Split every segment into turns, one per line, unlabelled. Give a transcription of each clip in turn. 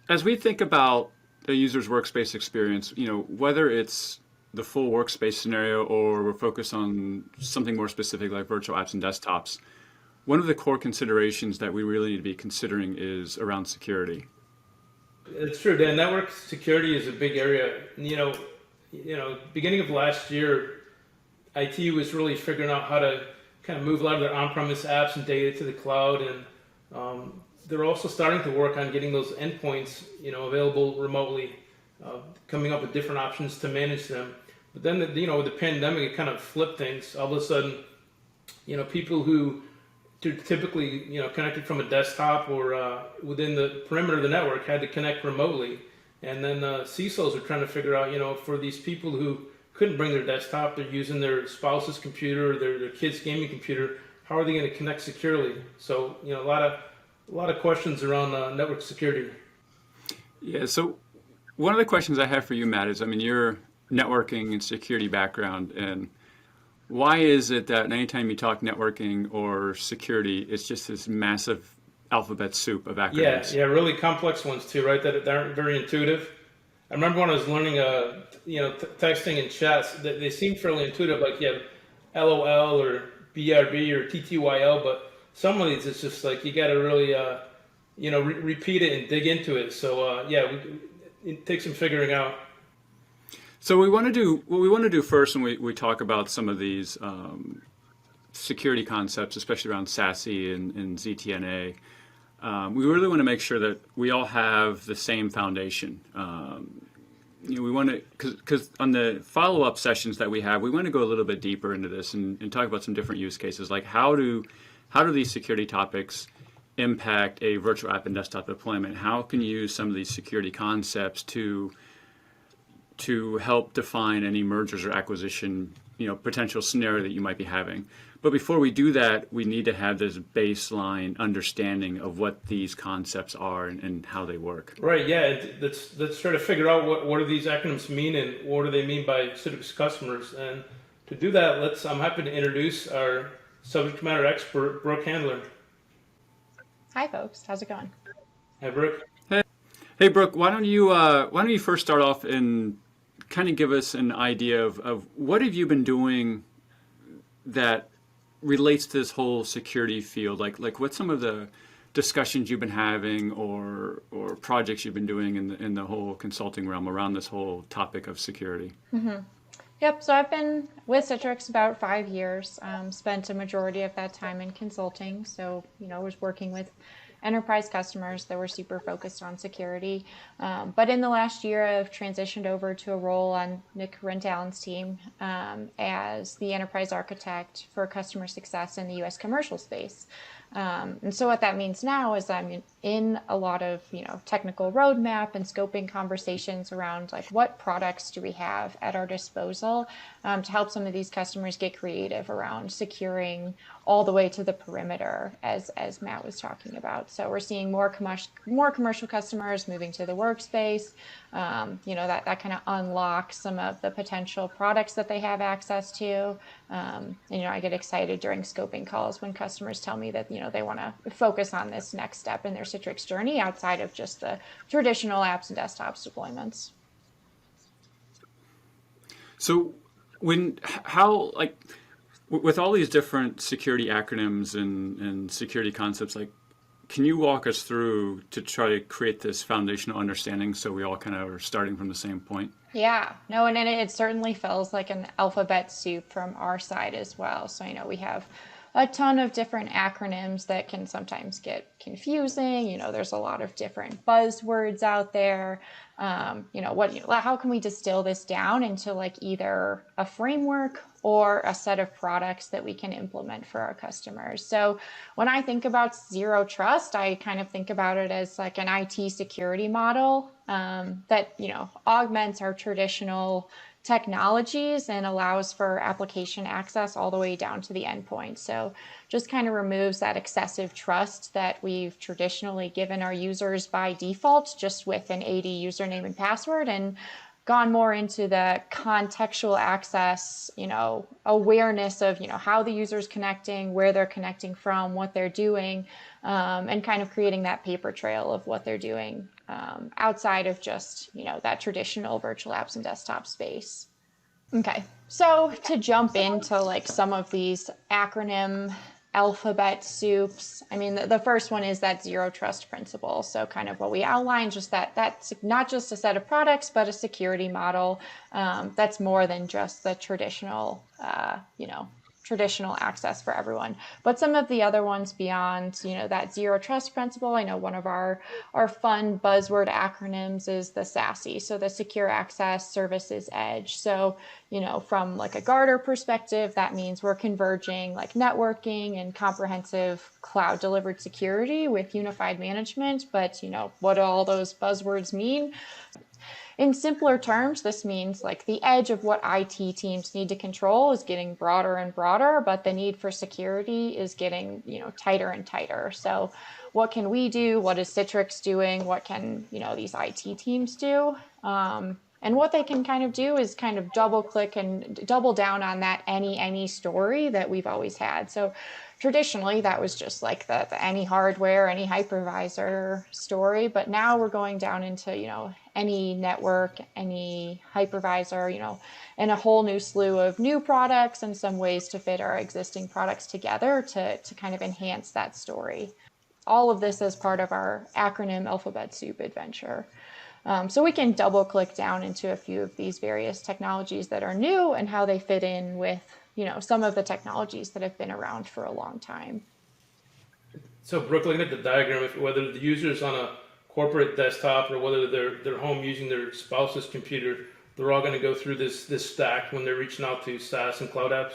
As we think about the user's workspace experience, whether it's the full workspace scenario or we're focused on something more specific like virtual apps and desktops, one of the core considerations that we really need to be considering is around security.
It's true. The network security is a big area. Beginning of last year, IT was really figuring out how to kind of move a lot of their on-premise apps and data to the cloud, and they're also starting to work on getting those endpoints, available remotely, coming up with different options to manage them. But then, with the pandemic, it kind of flipped things. All of a sudden, people who typically, connected from a desktop or within the perimeter of the network had to connect remotely. And then CISOs are trying to figure out, for these people who couldn't bring their desktop, they're using their spouse's computer, their kid's gaming computer. How are they going to connect securely? So, a lot of questions around network security.
Yeah, so one of the questions I have for you, Matt, is your networking and security background, and why is it that anytime you talk networking or security, it's just this massive alphabet soup of
Yeah,
acronyms?
yeah, really complex ones too, right? That aren't very intuitive. I remember when I was learning, texting and chats, they seem fairly intuitive, like you have LOL or BRB or TTYL, but some of these it's just like you got to really, repeat it and dig into it. So yeah, it takes some figuring out.
So we want to do what we want to do first when we talk about some of these security concepts, especially around SASE and ZTNA. We really want to make sure that we all have the same foundation. We want to, because on the follow-up sessions that we have, we want to go a little bit deeper into this and talk about some different use cases, like how do these security topics impact a virtual app and desktop deployment? How can you use some of these security concepts to help define any mergers or acquisition, potential scenario that you might be having. But before we do that, we need to have this baseline understanding of what these concepts are and how they work.
Right. Yeah. Let's try to figure out what do these acronyms mean and what do they mean by Citrix customers. And to do that, I'm happy to introduce our subject matter expert, Brooke Handler.
Hi, folks. How's it going?
Hi, Brooke.
Hey, hey, Brooke, why don't you first start off and kind of give us an idea of what have you been doing that relates to this whole security field? Like what's some of the discussions you've been having or projects you've been doing in the whole consulting realm around this whole topic of security?
Yep. So I've been with Citrix about 5 years. Spent a majority of that time in consulting. So was working with enterprise customers that were super focused on security. But in the last year, I've transitioned over to a role on Nick Rentallen's team as the enterprise architect for customer success in the U.S. commercial space. And so what that means now is I'm in a lot of, technical roadmap and scoping conversations around like what products do we have at our disposal to help some of these customers get creative around securing all the way to the perimeter, as Matt was talking about. So we're seeing more commercial customers moving to the workspace. That kind of unlocks some of the potential products that they have access to. I get excited during scoping calls when customers tell me that, they want to focus on this next step in their Citrix journey outside of just the traditional apps and desktops deployments.
So with all these different security acronyms and security concepts, like, can you walk us through to try to create this foundational understanding so we all kind of are starting from the same point?
Yeah, no, and it certainly feels like an alphabet soup from our side as well. So, we have a ton of different acronyms that can sometimes get confusing. There's a lot of different buzzwords out there. How can we distill this down into like either a framework or a set of products that we can implement for our customers? So when I think about zero trust, I kind of think about it as like an IT security model that, augments our traditional technologies and allows for application access all the way down to the endpoint. So just kind of removes that excessive trust that we've traditionally given our users by default, just with an AD username and password, and gone more into the contextual access, awareness of, how the user's connecting, where they're connecting from, what they're doing, and kind of creating that paper trail of what they're doing outside of just, that traditional virtual apps and desktop space. Okay, so to jump into like some of these acronym alphabet soups, I mean, the first one is that zero trust principle. So kind of what we outlined, just that's not just a set of products, but a security model that's more than just the traditional, traditional access for everyone. But some of the other ones beyond, that zero trust principle, I know one of our fun buzzword acronyms is the SASE, so the Secure Access Services Edge. So, from like a Gartner perspective, that means we're converging like networking and comprehensive cloud delivered security with unified management. But, what do all those buzzwords mean? In simpler terms, this means like the edge of what IT teams need to control is getting broader and broader, but the need for security is getting, tighter and tighter. So what can we do? What is Citrix doing? What can, these IT teams do? And what they can kind of do is kind of double click and double down on that any story that we've always had. So traditionally, that was just like the any hardware, any hypervisor story. But now we're going down into, any network, any hypervisor, and a whole new slew of new products and some ways to fit our existing products together to kind of enhance that story. All of this as part of our acronym alphabet soup adventure. So we can double click down into a few of these various technologies that are new and how they fit in with, some of the technologies that have been around for a long time.
So Brooke, looking at the diagram, whether the user's on a corporate desktop or whether they're home using their spouse's computer, they're all going to go through this stack when they're reaching out to SaaS and cloud apps?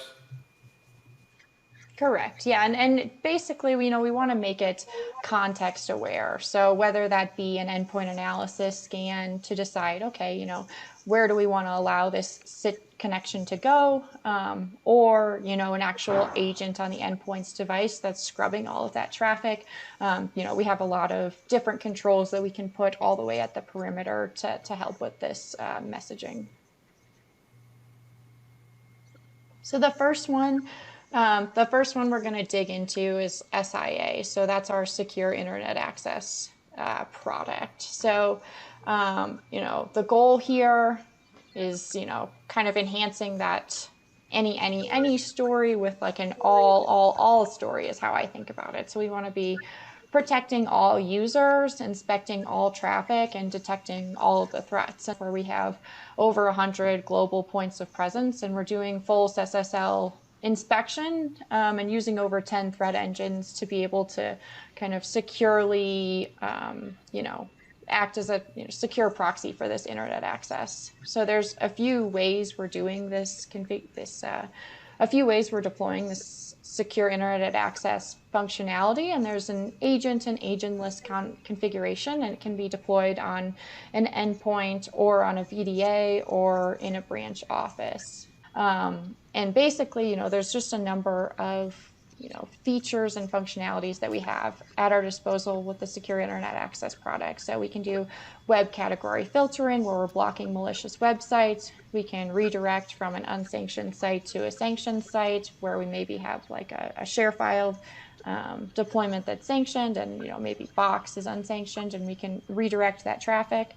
Correct. Yeah. And basically, we want to make it context aware. So whether that be an endpoint analysis scan to decide, okay, where do we want to allow this SIT connection to go? Or, an actual agent on the endpoint's device that's scrubbing all of that traffic. We have a lot of different controls that we can put all the way at the perimeter to help with this messaging. So the first one we're going to dig into is SIA. So that's our Secure Internet Access product. So, the goal here is, kind of enhancing that any story with like an all story is how I think about it. So we want to be protecting all users, inspecting all traffic, and detecting all of the threats. Where we have over 100 global points of presence, and we're doing full SSL inspection and using over 10 threat engines to be able to kind of securely, act as a secure proxy for this internet access. So there's a few ways we're doing this, a few ways we're deploying this secure internet access functionality, and there's an agent and agentless configuration, and it can be deployed on an endpoint or on a VDA or in a branch office. And basically, there's just a number of, features and functionalities that we have at our disposal with the Secure Internet Access product. So we can do web category filtering where we're blocking malicious websites. We can redirect from an unsanctioned site to a sanctioned site where we maybe have like a share file deployment that's sanctioned, and maybe Box is unsanctioned, and we can redirect that traffic.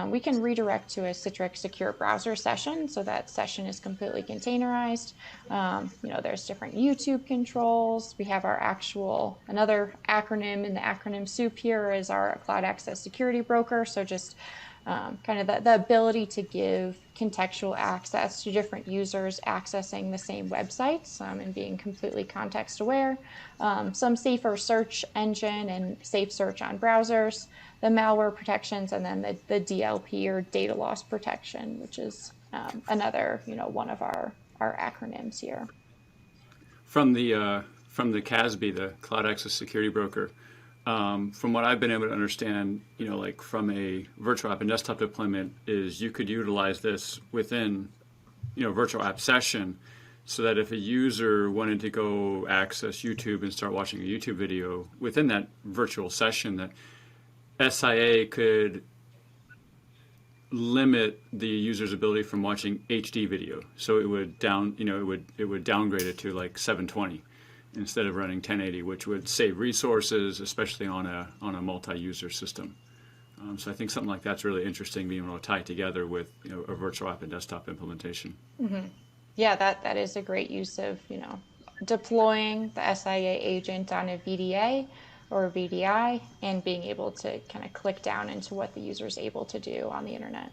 We can redirect to a Citrix secure browser session, so that session is completely containerized. There's different YouTube controls. We have another acronym in the acronym soup here is our Cloud Access Security Broker. So just kind of the ability to give contextual access to different users accessing the same websites and being completely context aware. Some safer search engine and safe search on browsers, the malware protections, and then the DLP or data loss protection, which is another one of our acronyms here.
From the CASB, the Cloud Access Security Broker, from what I've been able to understand, like from a virtual app and desktop deployment, is you could utilize this within, virtual app session, so that if a user wanted to go access YouTube and start watching a YouTube video within that virtual session, that SIA could limit the user's ability from watching HD video. So it would it would downgrade it to like 720. instead of running 1080, which would save resources, especially on a multi-user system. So I think something like that's really interesting, being able to tie it together with a virtual app and desktop implementation.
Yeah, that is a great use of, deploying the SIA agent on a VDA or a VDI and being able to kind of click down into what the user is able to do on the internet.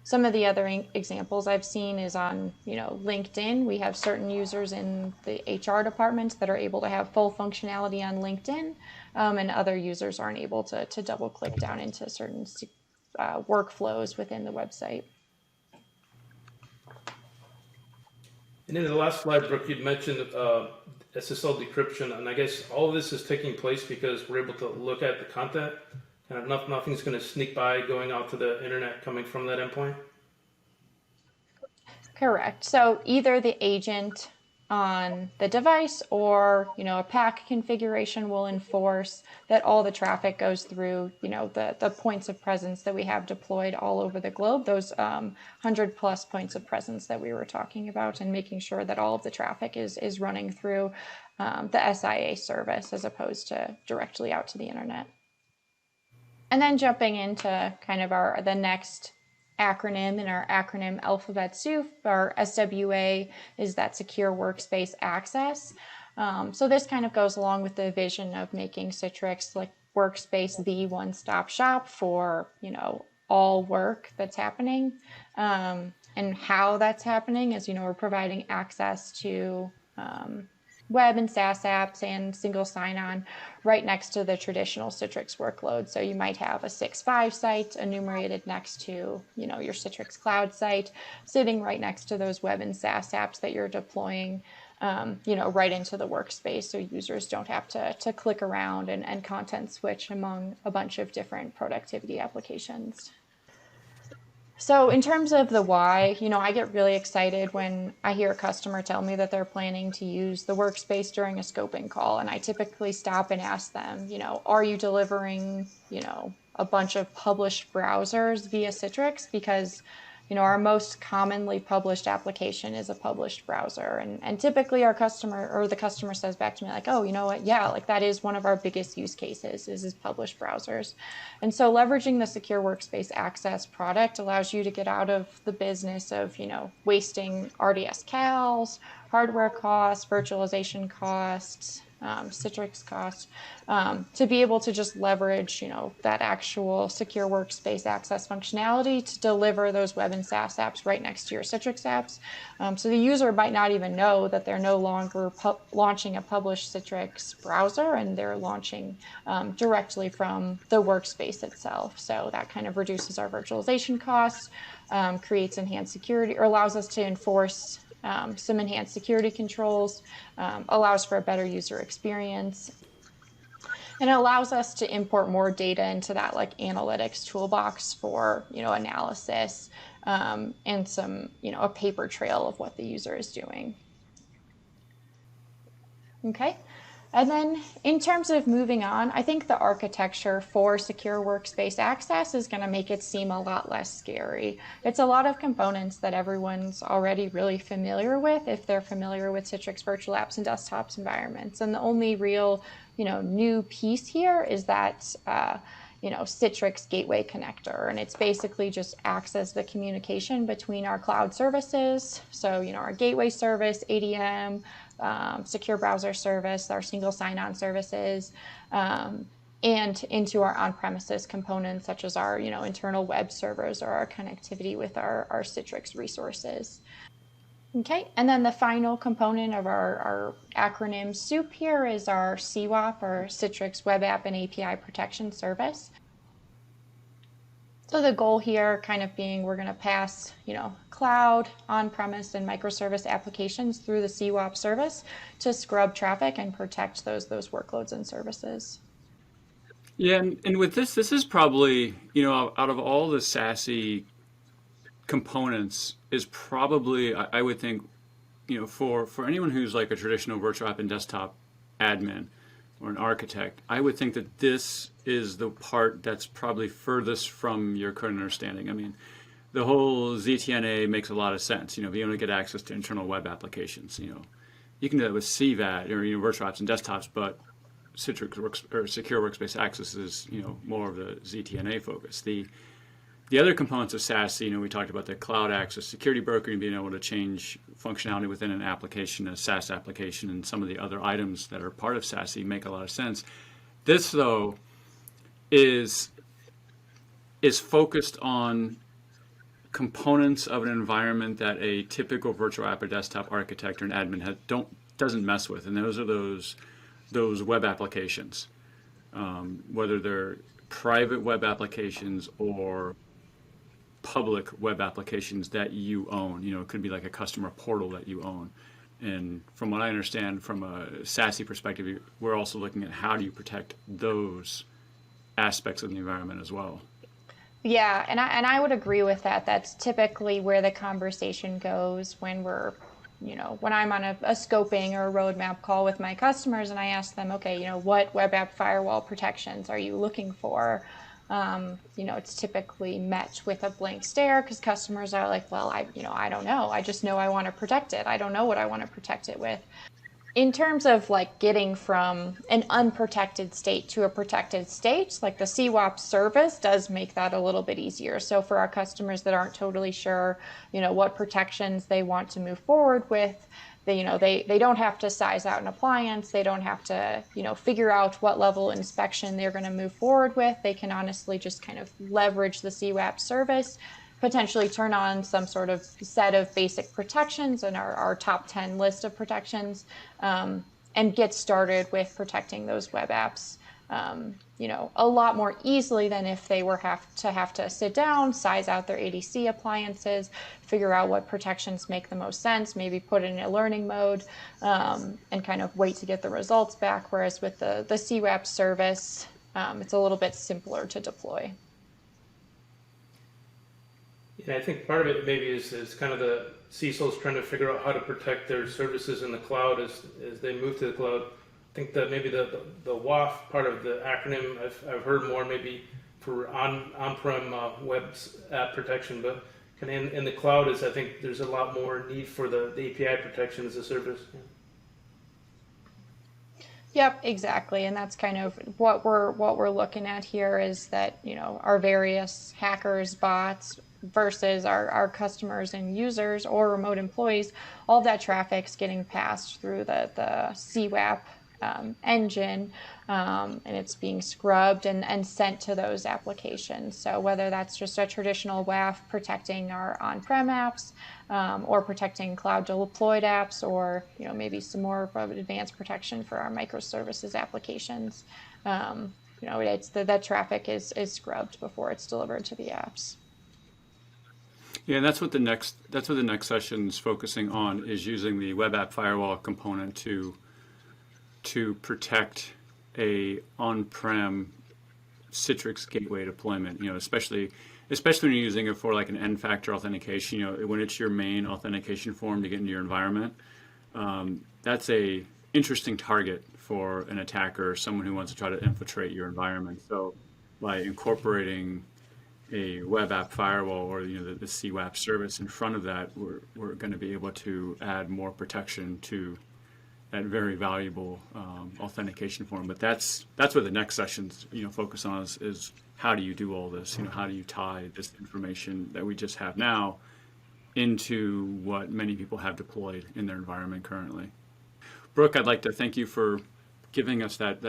Some of the other examples I've seen is on, LinkedIn. We have certain users in the HR department that are able to have full functionality on LinkedIn, and other users aren't able to double click down into certain workflows within the website.
And in the last slide, Brooke, you'd mentioned SSL decryption, and I guess all of this is taking place because we're able to look at the content, and nothing's going to sneak by going out to the internet coming from that endpoint?
Correct. So either the agent on the device or, a PAC configuration will enforce that all the traffic goes through, the points of presence that we have deployed all over the globe, those 100 plus points of presence that we were talking about, and making sure that all of the traffic is running through the SIA service as opposed to directly out to the internet. And then jumping into kind of the next acronym in our acronym alphabet soup, our SWA is that secure workspace access. So this kind of goes along with the vision of making Citrix like workspace the one-stop shop for, all work that's happening. And how that's happening is, we're providing access to web and SaaS apps and single sign-on right next to the traditional Citrix workload. So you might have a 6.5 site enumerated next to, your Citrix Cloud site, sitting right next to those web and SaaS apps that you're deploying, right into the workspace, so users don't have to click around and content switch among a bunch of different productivity applications. So in terms of the why, I get really excited when I hear a customer tell me that they're planning to use the workspace during a scoping call. And I typically stop and ask them, are you delivering, a bunch of published browsers via Citrix? Because, our most commonly published application is a published browser. And typically our customer or the customer says back to me like, oh, you know what? Yeah, like that is one of our biggest use cases is published browsers. And so leveraging the secure workspace access product allows you to get out of the business of, wasting RDS cals, hardware costs, virtualization costs, Citrix costs, to be able to just leverage, that actual secure workspace access functionality to deliver those web and SaaS apps right next to your Citrix apps. So the user might not even know that they're no longer launching a published Citrix browser, and they're launching directly from the workspace itself. So that kind of reduces our virtualization costs, creates enhanced security, or allows us to enforce some enhanced security controls, allows for a better user experience, and it allows us to import more data into that like analytics toolbox for, analysis, and some, a paper trail of what the user is doing. Okay. And then in terms of moving on, I think the architecture for secure workspace access is going to make it seem a lot less scary. It's a lot of components that everyone's already really familiar with if they're familiar with Citrix virtual apps and desktops environments. And the only real, new piece here is that, Citrix Gateway Connector. And it's basically just acts as the communication between our cloud services. So, our gateway service, ADM, secure browser service, our single sign-on services, and into our on-premises components, such as our internal web servers or our connectivity with our Citrix resources. Okay, and then the final component of our acronym soup here is our CWAP, or Citrix Web App and API Protection Service. So the goal here kind of being we're going to pass, cloud, on-premise, and microservice applications through the CWAP service to scrub traffic and protect those workloads and services.
Yeah, and with this is probably, out of all the SASE components, is probably, I would think, for anyone who's like a traditional virtual app and desktop admin or an architect, I would think that this is the part that's probably furthest from your current understanding. I mean, the whole ZTNA makes a lot of sense, being able to get access to internal web applications, you can do that with CVAT or virtual apps and desktops, but Citrix or Secure Workspace Access is more of the ZTNA focus. The other components of SASE, we talked about the cloud access security broker and being able to change functionality within an application, a SaaS application, and some of the other items that are part of SASE make a lot of sense. This, though, is focused on components of an environment that a typical virtual app or desktop architect or an admin doesn't mess with, and those are those web applications, whether they're private web applications or public web applications that you own. It could be like a customer portal that you own. And from what I understand, from a SASE perspective, we're also looking at how do you protect those aspects of the environment as well.
Yeah, and I would agree with that. That's typically where the conversation goes when we're, when I'm on a scoping or a roadmap call with my customers and I ask them, okay, what web app firewall protections are you looking for? It's typically met with a blank stare because customers are like, well, I don't know. I just know I want to protect it. I don't know what I want to protect it with. In terms of like getting from an unprotected state to a protected state, like the CWAP service does make that a little bit easier. So for our customers that aren't totally sure, what protections they want to move forward with, they don't have to size out an appliance. They don't have to, figure out what level inspection they're going to move forward with. They can honestly just kind of leverage the CWAP service, potentially turn on some sort of set of basic protections in our top 10 list of protections, and get started with protecting those web apps, a lot more easily than if they were have to sit down, size out their ADC appliances, figure out what protections make the most sense, maybe put it in a learning mode, and kind of wait to get the results back. Whereas with the CWAP service, it's a little bit simpler to deploy.
And I think part of it maybe is kind of the CISOs trying to figure out how to protect their services in the cloud as they move to the cloud. I think that maybe the WAF part of the acronym I've heard more maybe for on-prem web app protection, but kind of in the cloud is I think there's a lot more need for the API protection as a service.
Yep, exactly, and that's kind of what we're looking at here is that our various hackers, bots versus our customers and users or remote employees, all of that traffic's getting passed through the CWAP engine, and it's being scrubbed and sent to those applications. So whether that's just a traditional WAF protecting our on-prem apps, or protecting cloud deployed apps, or maybe some more of advanced protection for our microservices applications, it's that traffic is scrubbed before it's delivered to the apps.
Yeah, and that's what the next session's focusing on, is using the web app firewall component to protect a on-prem Citrix gateway deployment. Especially when you're using it for like an N-factor authentication. When it's your main authentication form to get into your environment, that's a interesting target for an attacker or someone who wants to try to infiltrate your environment. So by incorporating a web app firewall or the CWAP service in front of that, we're going to be able to add more protection to that very valuable authentication form. But that's what the next session's focus on is how do you do all this? How do you tie this information that we just have now into what many people have deployed in their environment currently? Brooke, I'd like to thank you for giving us that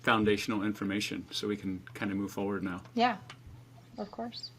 foundational information so we can kind of move forward now.
Yeah, of course.